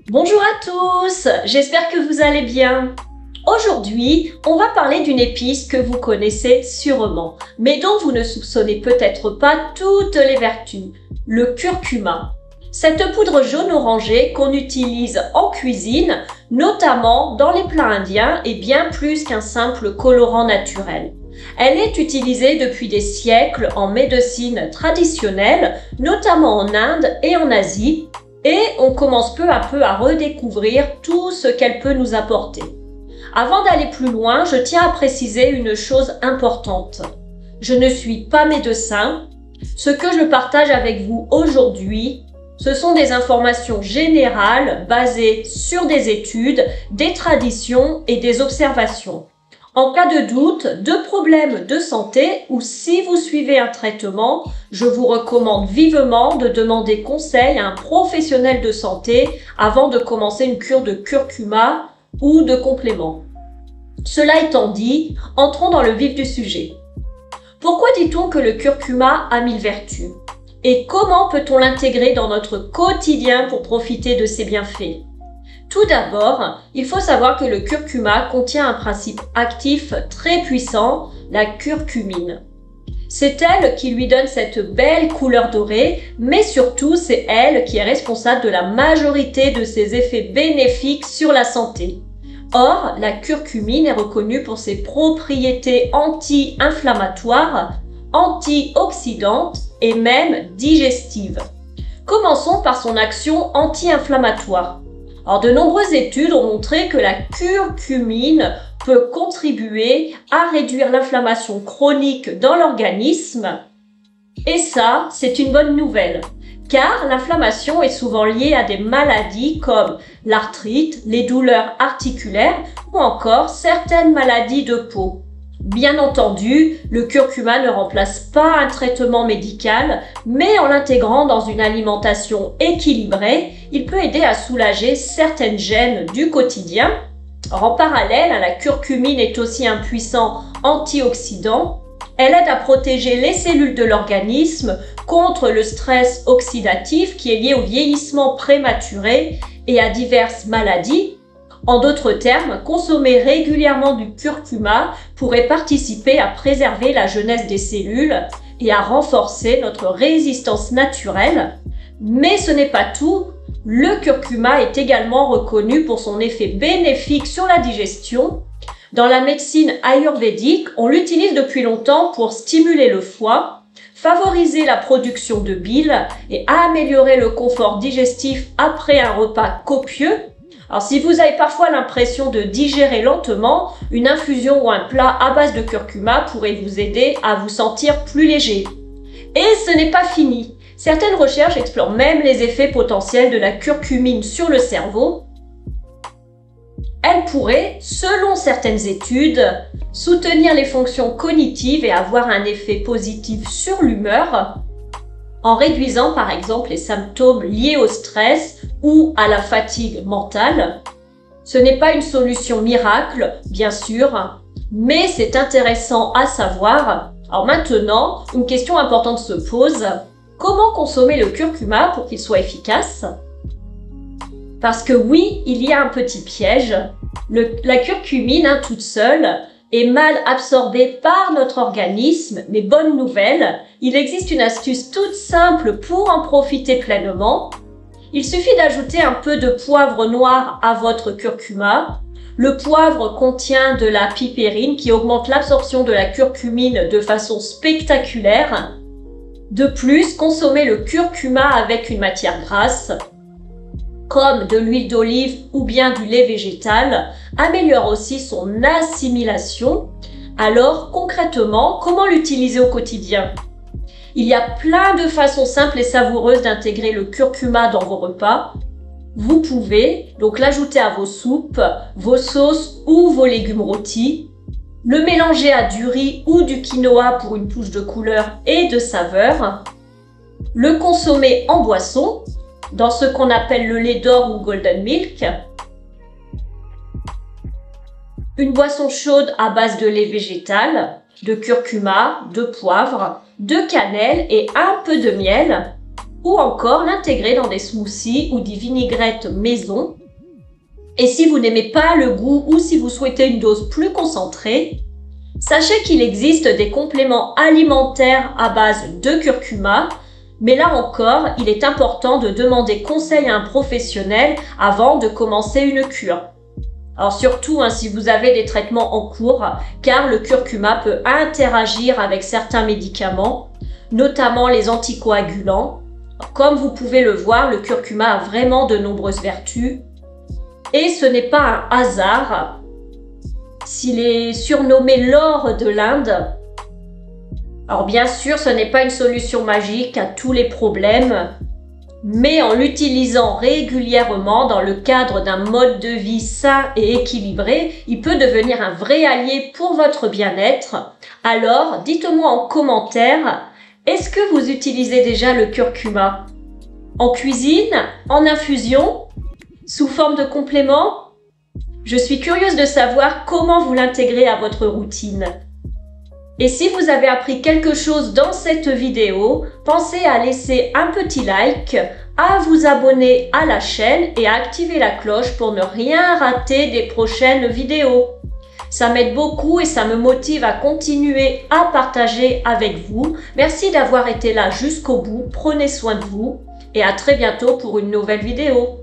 Bonjour à tous, j'espère que vous allez bien. Aujourd'hui, on va parler d'une épice que vous connaissez sûrement, mais dont vous ne soupçonnez peut-être pas toutes les vertus, le curcuma. Cette poudre jaune orangée qu'on utilise en cuisine, notamment dans les plats indiens, est bien plus qu'un simple colorant naturel. Elle est utilisée depuis des siècles en médecine traditionnelle, notamment en Inde et en Asie, et on commence peu à peu à redécouvrir tout ce qu'elle peut nous apporter. Avant d'aller plus loin, je tiens à préciser une chose importante. Je ne suis pas médecin. Ce que je partage avec vous aujourd'hui, ce sont des informations générales basées sur des études, des traditions et des observations. En cas de doute, de problèmes de santé ou si vous suivez un traitement, je vous recommande vivement de demander conseil à un professionnel de santé avant de commencer une cure de curcuma ou de compléments. Cela étant dit, entrons dans le vif du sujet. Pourquoi dit-on que le curcuma a 1000 vertus? Et comment peut-on l'intégrer dans notre quotidien pour profiter de ses bienfaits? Tout d'abord, il faut savoir que le curcuma contient un principe actif très puissant, la curcumine. C'est elle qui lui donne cette belle couleur dorée, mais surtout c'est elle qui est responsable de la majorité de ses effets bénéfiques sur la santé. Or, la curcumine est reconnue pour ses propriétés anti-inflammatoires, antioxydantes et même digestives. Commençons par son action anti-inflammatoire. Alors, de nombreuses études ont montré que la curcumine peut contribuer à réduire l'inflammation chronique dans l'organisme. Et ça, c'est une bonne nouvelle, car l'inflammation est souvent liée à des maladies comme l'arthrite, les douleurs articulaires ou encore certaines maladies de peau. Bien entendu, le curcuma ne remplace pas un traitement médical, mais en l'intégrant dans une alimentation équilibrée, il peut aider à soulager certaines gênes du quotidien. En parallèle, la curcumine est aussi un puissant antioxydant. Elle aide à protéger les cellules de l'organisme contre le stress oxydatif qui est lié au vieillissement prématuré et à diverses maladies. En d'autres termes, consommer régulièrement du curcuma pourrait participer à préserver la jeunesse des cellules et à renforcer notre résistance naturelle. Mais ce n'est pas tout. Le curcuma est également reconnu pour son effet bénéfique sur la digestion. Dans la médecine ayurvédique, on l'utilise depuis longtemps pour stimuler le foie, favoriser la production de bile et améliorer le confort digestif après un repas copieux. Alors si vous avez parfois l'impression de digérer lentement, une infusion ou un plat à base de curcuma pourrait vous aider à vous sentir plus léger. Et ce n'est pas fini. Certaines recherches explorent même les effets potentiels de la curcumine sur le cerveau. Elle pourrait, selon certaines études, soutenir les fonctions cognitives et avoir un effet positif sur l'humeur, en réduisant par exemple les symptômes liés au stress ou à la fatigue mentale. Ce n'est pas une solution miracle, bien sûr, mais c'est intéressant à savoir. Alors maintenant, une question importante se pose. Comment consommer le curcuma pour qu'il soit efficace? Parce que oui, il y a un petit piège. La curcumine, toute seule, est mal absorbée par notre organisme, mais bonne nouvelle, il existe une astuce toute simple pour en profiter pleinement. Il suffit d'ajouter un peu de poivre noir à votre curcuma. Le poivre contient de la pipérine qui augmente l'absorption de la curcumine de façon spectaculaire. De plus, consommer le curcuma avec une matière grasse, comme de l'huile d'olive ou bien du lait végétal, améliore aussi son assimilation. Alors, concrètement, comment l'utiliser au quotidien? Il y a plein de façons simples et savoureuses d'intégrer le curcuma dans vos repas. Vous pouvez donc l'ajouter à vos soupes, vos sauces ou vos légumes rôtis, le mélanger à du riz ou du quinoa pour une touche de couleur et de saveur, le consommer en boisson, dans ce qu'on appelle le lait d'or ou golden milk, une boisson chaude à base de lait végétal, de curcuma, de poivre, de cannelle et un peu de miel. ou encore l'intégrer dans des smoothies ou des vinaigrettes maison. Et si vous n'aimez pas le goût ou si vous souhaitez une dose plus concentrée, sachez qu'il existe des compléments alimentaires à base de curcuma, mais là encore, il est important de demander conseil à un professionnel avant de commencer une cure. Alors surtout si vous avez des traitements en cours, car le curcuma peut interagir avec certains médicaments, notamment les anticoagulants. Comme vous pouvez le voir, le curcuma a vraiment de nombreuses vertus. Et ce n'est pas un hasard s'il est surnommé l'or de l'Inde. Alors bien sûr, ce n'est pas une solution magique à tous les problèmes, mais en l'utilisant régulièrement dans le cadre d'un mode de vie sain et équilibré, il peut devenir un vrai allié pour votre bien-être. Alors, dites-moi en commentaire, est-ce que vous utilisez déjà le curcuma? En cuisine? En infusion? Sous forme de complément? Je suis curieuse de savoir comment vous l'intégrez à votre routine. Et si vous avez appris quelque chose dans cette vidéo, pensez à laisser un petit like, à vous abonner à la chaîne et à activer la cloche pour ne rien rater des prochaines vidéos. Ça m'aide beaucoup et ça me motive à continuer à partager avec vous. Merci d'avoir été là jusqu'au bout, prenez soin de vous et à très bientôt pour une nouvelle vidéo.